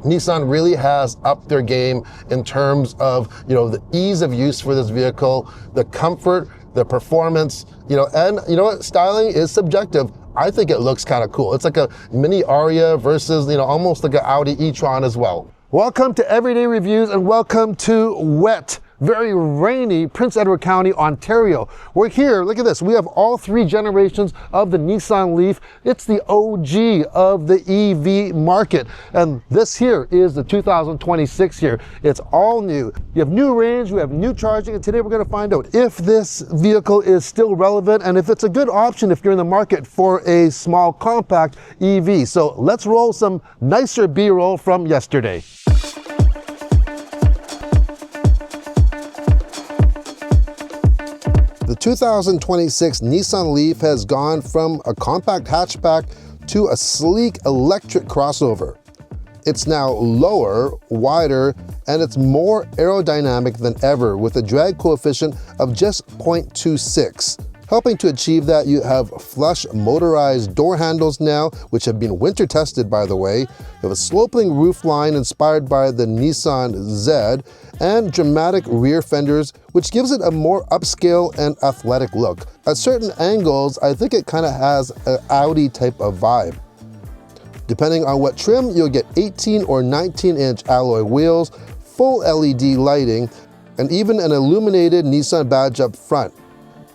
Nissan really has upped their game in terms of, the ease of use for this vehicle, the comfort, the performance, and you know what, styling is subjective. I think it looks kind of cool. It's like a mini Aria versus, almost like an Audi e-tron as well. Welcome to Everyday Reviews and welcome to wet, very rainy Prince Edward County, Ontario. We're here, look at this. We have all three generations of the Nissan LEAF. It's the OG of the EV market. And this here is the 2026 here. It's all new. You have new range, we have new charging, and today we're gonna find out if this vehicle is still relevant and if it's a good option if you're in the market for a small compact EV. So let's roll some nicer B-roll from yesterday. The 2026 Nissan LEAF has gone from a compact hatchback to a sleek electric crossover. It's now lower, wider, and it's more aerodynamic than ever with a drag coefficient of just 0.26. Helping to achieve that, you have flush motorized door handles now, which have been winter tested, by the way. You have a sloping roof line inspired by the Nissan Z, and dramatic rear fenders, which gives it a more upscale and athletic look. At certain angles, I think it kind of has an Audi type of vibe. Depending on what trim, you'll get 18 or 19-inch alloy wheels, full LED lighting, and even an illuminated Nissan badge up front.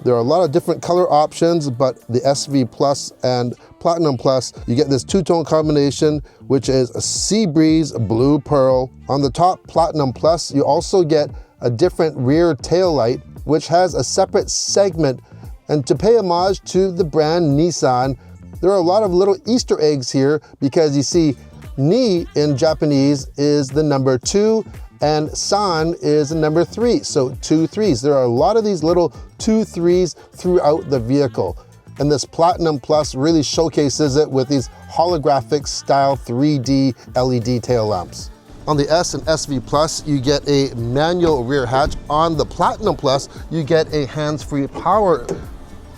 There are a lot of different color options, but the SV Plus and Platinum Plus, you get this two-tone combination, which is a Sea Breeze Blue Pearl. On the top Platinum Plus, you also get a different rear tail light, which has a separate segment. And to pay homage to the brand Nissan, there are a lot of little Easter eggs here because you see, Ni in Japanese is the number 2, and San is number 3, so 2 3s. There are a lot of these little 2 3s throughout the vehicle. And this Platinum Plus really showcases it with these holographic style 3D LED tail lamps. On the S and SV Plus, you get a manual rear hatch. On the Platinum Plus, you get a hands-free power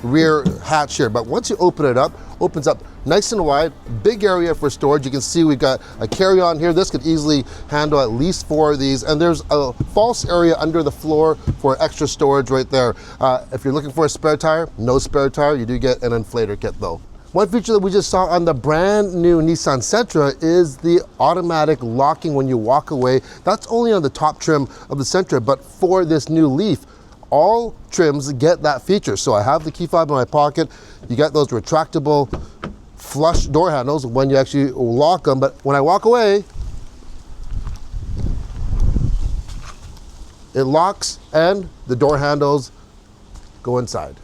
rear hatch here. But once you open it up, opens up nice and wide, big area for storage. You can see we've got a carry-on here. This could easily handle at least 4 of these, and there's a false area under the floor for extra storage right there. If you're looking for a spare tire, no spare tire. You do get an inflator kit though. One feature that we just saw on the brand new Nissan Sentra is the automatic locking when you walk away. That's only on the top trim of the Sentra, but for this new LEAF, all trims get that feature. So I have the key fob in my pocket. You got those retractable flush door handles when you actually lock them, but when I walk away, it locks and the door handles go inside.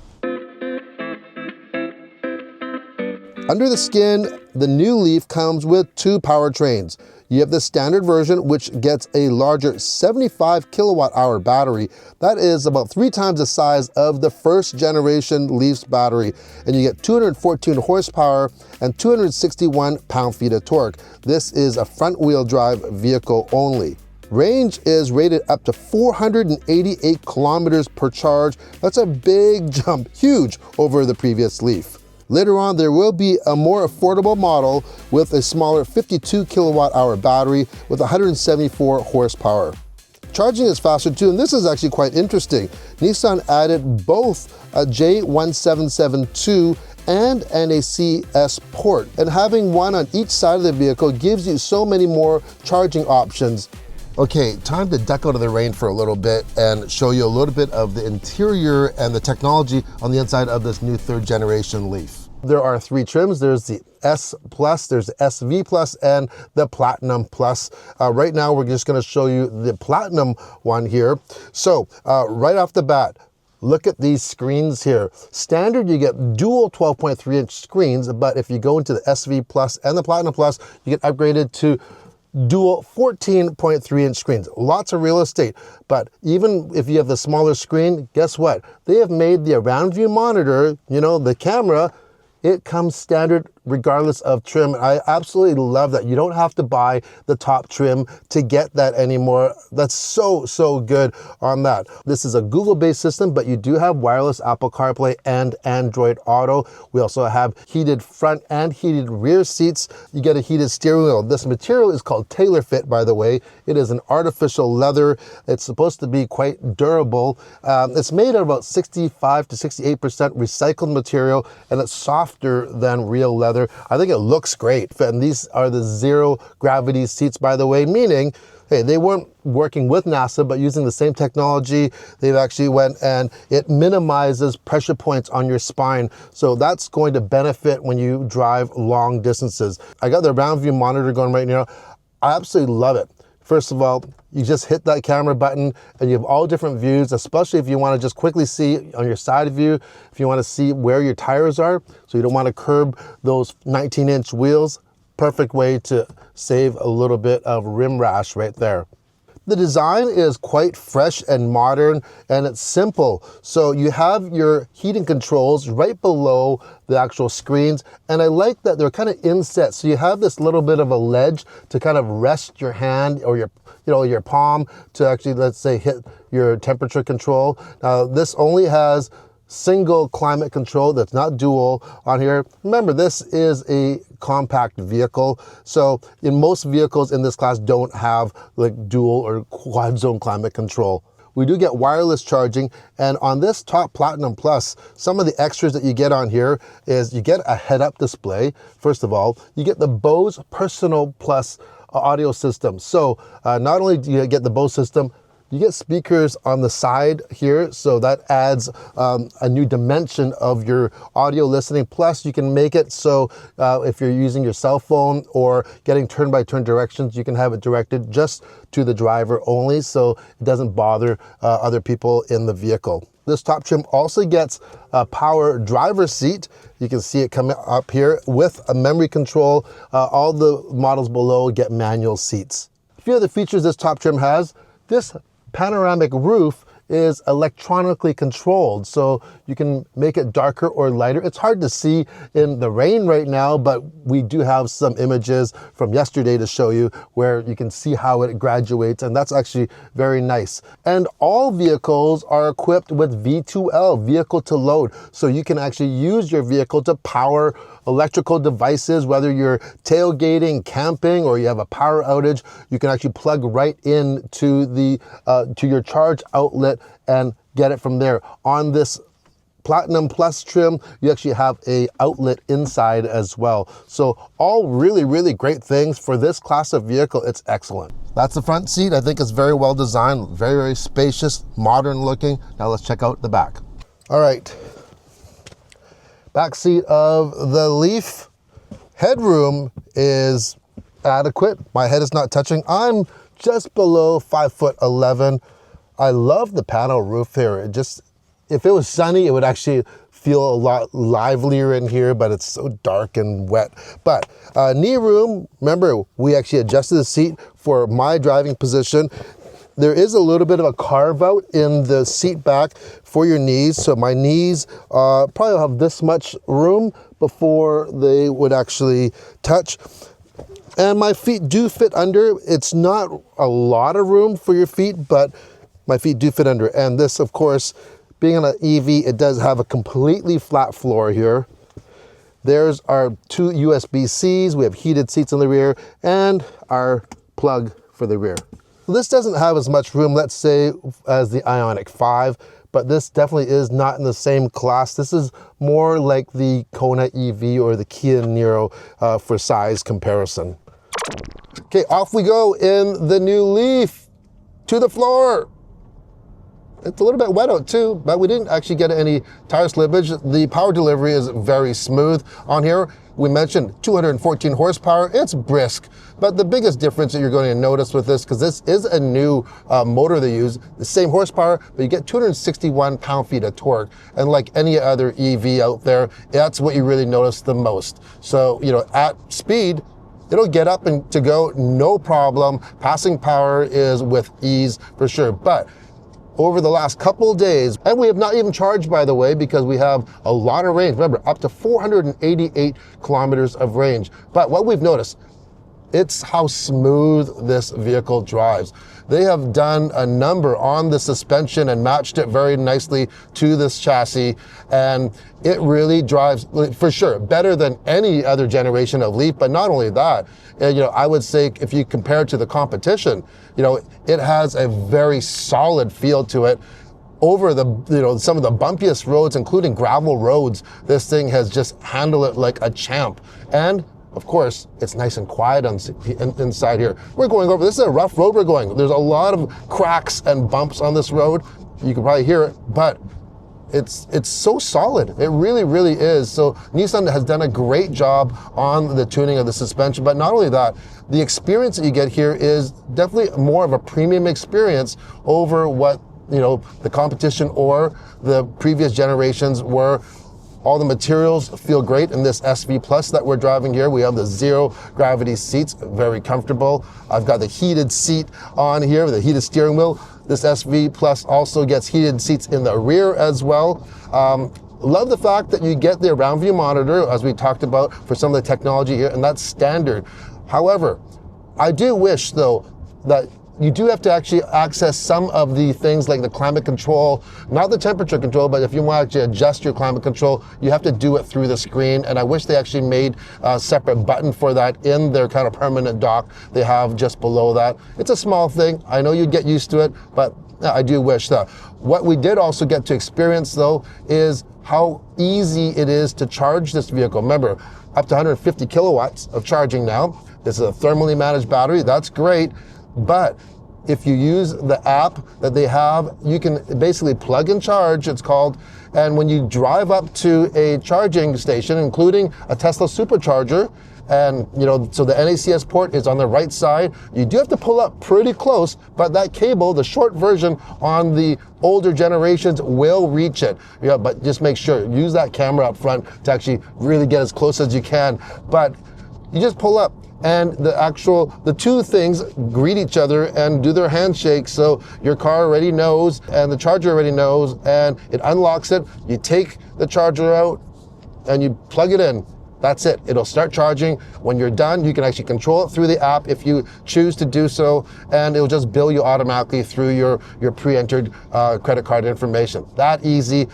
Under the skin, the new LEAF comes with 2 powertrains. You have the standard version, which gets a larger 75 kilowatt hour battery. That is about 3 times the size of the first generation LEAF's battery. And you get 214 horsepower and 261 pound-feet of torque. This is a front wheel drive vehicle only. Range is rated up to 488 kilometers per charge. That's a big jump, huge over the previous LEAF. Later on, there will be a more affordable model with a smaller 52 kilowatt hour battery with 174 horsepower. Charging is faster too, and this is actually quite interesting. Nissan added both a J1772 and NACS port, and having one on each side of the vehicle gives you so many more charging options. Okay, time to duck out of the rain for a little bit and show you a little bit of the interior and the technology on the inside of this new 3rd generation LEAF. There are 3 trims. There's the S Plus, there's the SV Plus, and the Platinum Plus. Right now, we're just gonna show you the Platinum one here. So, right off the bat, look at these screens here. Standard, you get dual 12.3-inch screens, but if you go into the SV Plus and the Platinum Plus, you get upgraded to dual 14.3-inch screens. Lots of real estate, but even if you have the smaller screen, guess what? They have made the around view monitor, the camera, it comes standard regardless of trim. I absolutely love that. You don't have to buy the top trim to get that anymore. That's so good on that. This is a Google-based system, but you do have wireless Apple CarPlay and Android Auto. We also have heated front and heated rear seats. You get a heated steering wheel. This material is called Tailor Fit, by the way. It is an artificial leather. It's supposed to be quite durable. It's made of about 65 to 68% recycled material, and it's softer than real leather. I think it looks great. And these are the zero gravity seats, by the way, meaning, hey, they weren't working with NASA, but using the same technology, they've actually went and it minimizes pressure points on your spine. So that's going to benefit when you drive long distances. I got the round view monitor going right now. I absolutely love it. First of all, you just hit that camera button and you have all different views, especially if you want to just quickly see on your side view, if you want to see where your tires are, so you don't want to curb those 19-inch wheels. Perfect way to save a little bit of rim rash right there. The design is quite fresh and modern, and it's simple. So you have your heating controls right below the actual screens, and I like that they're kind of inset. So you have this little bit of a ledge to kind of rest your hand or your palm to actually, let's say, hit your temperature control. Now this only has single climate control, that's not dual on here. Remember, this is a compact vehicle, so in most vehicles in this class don't have like dual or quad zone climate control. We do get wireless charging, and on this top Platinum Plus, some of the extras that you get on here is you get a head-up display. First of all, you get the Bose Personal Plus audio system. So not only do you get the Bose system, you get speakers on the side here, so that adds a new dimension of your audio listening. Plus, you can make it so if you're using your cell phone or getting turn-by-turn directions, you can have it directed just to the driver only, so it doesn't bother other people in the vehicle. This top trim also gets a power driver seat. You can see it coming up here with a memory control. All the models below get manual seats. A few other features this top trim has. This panoramic roof is electronically controlled, so you can make it darker or lighter. It's hard to see in the rain right now, but we do have some images from yesterday to show you where you can see how it graduates, and that's actually very nice. And all vehicles are equipped with V2L, vehicle to load, so you can actually use your vehicle to power electrical devices, whether you're tailgating, camping, or you have a power outage. You can actually plug right in to your charge outlet and get it from there. On this Platinum Plus trim, you actually have a outlet inside as well. So all really great things for this class of vehicle. It's excellent. That's the front seat. I think it's very well designed, very spacious, modern looking. Now let's check out the back. All right. Back seat of the Leaf. Headroom is adequate. My head is not touching. I'm just below 5'11". I love the panel roof here. If it was sunny, it would actually feel a lot livelier in here, but it's so dark and wet. But knee room, remember, we actually adjusted the seat for my driving position. There is a little bit of a carve out in the seat back for your knees. So my knees probably have this much room before they would actually touch. And my feet do fit under. It's not a lot of room for your feet, but my feet do fit under. And this, of course, being on an EV, it does have a completely flat floor here. There's our two USB-Cs. We have heated seats in the rear and our plug for the rear. This doesn't have as much room, let's say, as the Ioniq 5, but this definitely is not in the same class. This is more like the Kona EV or the Kia Niro for size comparison. Okay, off we go in the new Leaf. To the floor. It's a little bit wet out too, but we didn't actually get any tire slippage. The power delivery is very smooth on here. We mentioned 214 horsepower, it's brisk. But the biggest difference that you're going to notice with this, because this is a new motor they use, the same horsepower, but you get 261 pound-feet of torque. And like any other EV out there, that's what you really notice the most. So, at speed, it'll get up and to go, no problem. Passing power is with ease for sure. But over the last couple of days. And we have not even charged, by the way, because we have a lot of range. Remember, up to 488 kilometers of range. But what we've noticed, it's how smooth this vehicle drives. They have done a number on the suspension and matched it very nicely to this chassis, and it really drives, for sure, better than any other generation of LEAF. But not only that, I would say if you compare it to the competition, it has a very solid feel to it. Over the, some of the bumpiest roads, including gravel roads, this thing has just handled it like a champ. And of course, it's nice and quiet inside here. We're going over, this is a rough road we're going. There's a lot of cracks and bumps on this road. You can probably hear it, but it's so solid. It really, really is. So Nissan has done a great job on the tuning of the suspension, but not only that, the experience that you get here is definitely more of a premium experience over what, the competition or the previous generations were. All the materials feel great in this SV Plus that we're driving here. We have the zero gravity seats, very comfortable. I've got the heated seat on here with the heated steering wheel. This SV Plus also gets heated seats in the rear as well. Love the fact that you get the around view monitor, as we talked about, for some of the technology here, and that's standard. However, I do wish though that you do have to actually access some of the things like the climate control, not the temperature control, but if you want to actually adjust your climate control, you have to do it through the screen. And I wish they actually made a separate button for that in their kind of permanent dock they have just below that. It's a small thing. I know you'd get used to it, but I do wish that. What we did also get to experience though is how easy it is to charge this vehicle. Remember, up to 150 kilowatts of charging now. This is a thermally managed battery. That's great. But if you use the app that they have, you can basically plug and charge, it's called. And when you drive up to a charging station, including a Tesla supercharger, and so the NACS port is on the right side, you do have to pull up pretty close, but that cable, the short version on the older generations, will reach it. But just make sure, use that camera up front to actually really get as close as you can. But you just pull up, and the two things greet each other and do their handshake, so your car already knows and the charger already knows, and it unlocks it. You take the charger out and you plug it in. That's it. It'll start charging. When you're done, you can actually control it through the app if you choose to do so, and it'll just bill you automatically through your pre-entered credit card information. That easy.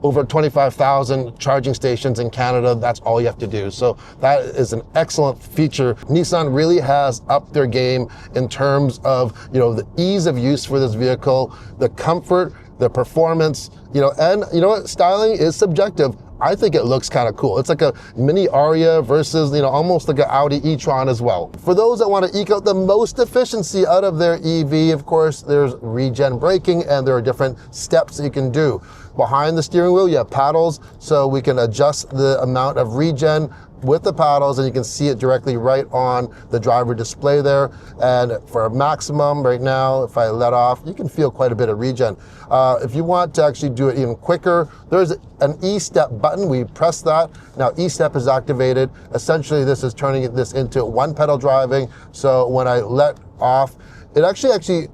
Over 25,000 charging stations in Canada, that's all you have to do. So that is an excellent feature. Nissan really has upped their game in terms of, the ease of use for this vehicle, the comfort, the performance, and what, styling is subjective. I think it looks kind of cool. It's like a mini Aria versus, almost like an Audi e-tron as well. For those that want to eke out the most efficiency out of their EV, of course, there's regen braking, and there are different steps that you can do. Behind the steering wheel, you have paddles, so we can adjust the amount of regen with the paddles, and you can see it directly right on the driver display there. And for a maximum right now, if I let off, you can feel quite a bit of regen. If you want to actually do it even quicker, there's an E-step button. We press that. Now E-step is activated. Essentially, this is turning this into one pedal driving. So when I let off, it actually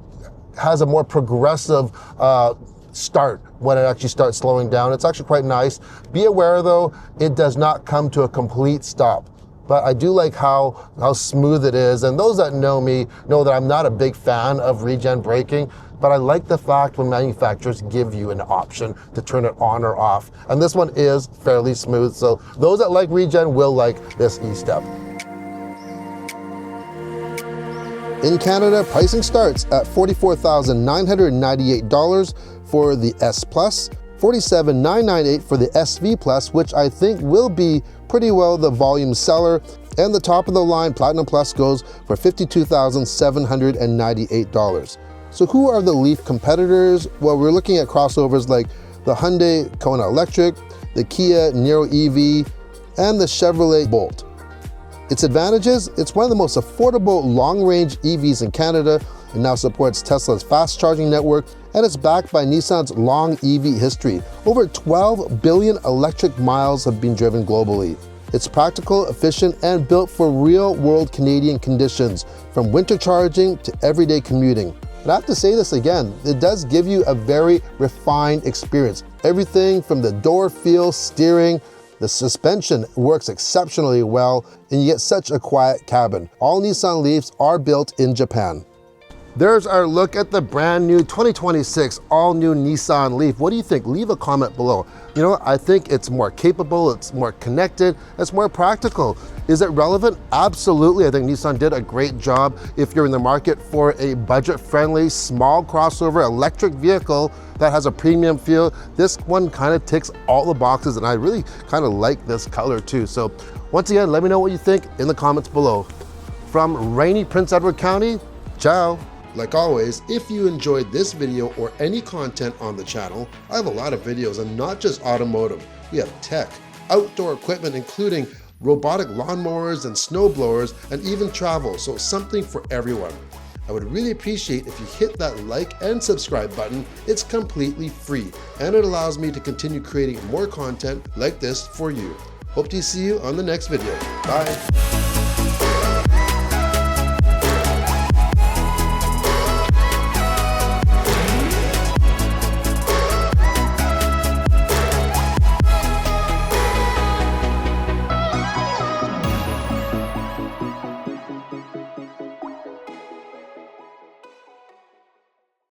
has a more progressive start when it actually starts slowing down. It's actually quite nice. Be aware though, it does not come to a complete stop. But I do like how smooth it is. And those that know me know that I'm not a big fan of regen braking, but I like the fact when manufacturers give you an option to turn it on or off. And this one is fairly smooth. So those that like regen will like this E-step. In Canada, pricing starts at $44,998 for the S Plus, $47,998 for the SV Plus, which I think will be pretty well the volume seller, and the top of the line Platinum Plus goes for $52,798. So who are the LEAF competitors? Well, we're looking at crossovers like the Hyundai Kona Electric, the Kia Niro EV, and the Chevrolet Bolt. Its advantages: it's one of the most affordable long-range EVs in Canada. It now supports Tesla's fast charging network, and it's backed by Nissan's long EV history. Over 12 billion electric miles have been driven globally. It's practical, efficient, and built for real-world Canadian conditions, from winter charging to everyday commuting. And I have to say this again, it does give you a very refined experience. Everything from the door feel, steering, the suspension works exceptionally well, and you get such a quiet cabin. All Nissan Leafs are built in Japan. There's our look at the brand new 2026 all-new Nissan Leaf. What do you think? Leave a comment below. You know, I think it's more capable, it's more connected, it's more practical. Is it relevant? Absolutely. I think Nissan did a great job. If you're in the market for a budget-friendly, small crossover electric vehicle that has a premium feel, this one kind of ticks all the boxes, and I really kind of like this color too. So once again, let me know what you think in the comments below. From rainy Prince Edward County, ciao. Like always, if you enjoyed this video or any content on the channel, I have a lot of videos and not just automotive. We have tech, outdoor equipment, including robotic lawnmowers and snow blowers, and even travel, so something for everyone. I would really appreciate if you hit that like and subscribe button. It's completely free, and it allows me to continue creating more content like this for you. Hope to see you on the next video. Bye.